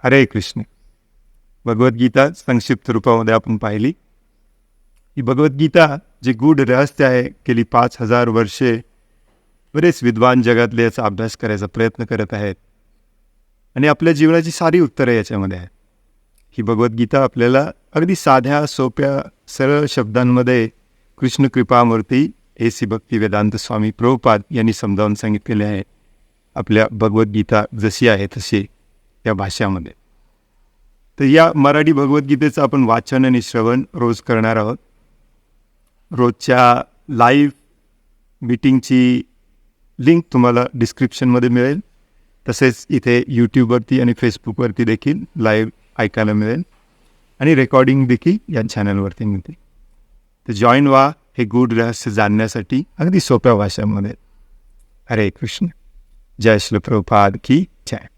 हरे कृष्ण. भगवद्गीता संक्षिप्त रूपामध्ये आपण पाहिली. ही भगवद्गीता जे गूढ रहस्य आहे, गेली 5000 वर्षे बरेच विद्वान जगातले याचा अभ्यास करायचा प्रयत्न करत आहेत आणि आपल्या जीवनाची सारी उत्तरे याच्यामध्ये आहेत. ही भगवद्गीता आपल्याला अगदी साध्या सोप्या सरळ शब्दांमध्ये कृष्ण कृपामूर्ती ए.सी. भक्ती वेदांत स्वामी प्रभुपाद यांनी समजावून सांगितलेले आहे. आपल्या भगवद्गीता जशी आहे तशी त्या भाषामध्ये. तर या मराठी भगवद्गीतेचं आपण वाचन आणि श्रवण रोज करणार आहोत. रोजच्या लाईव्ह मीटिंगची लिंक तुम्हाला डिस्क्रिप्शनमध्ये मिळेल. तसेच इथे यूट्यूबवरती आणि फेसबुकवरती देखील लाईव्ह ऐकायला मिळेल आणि रेकॉर्डिंग देखील या चॅनलवरती मिळते. तर जॉईन व्हा हे गूढ रहस्य जाणण्यासाठी अगदी सोप्या भाषेमध्ये. हरे कृष्ण. जय श्री प्रभुपाद की जय.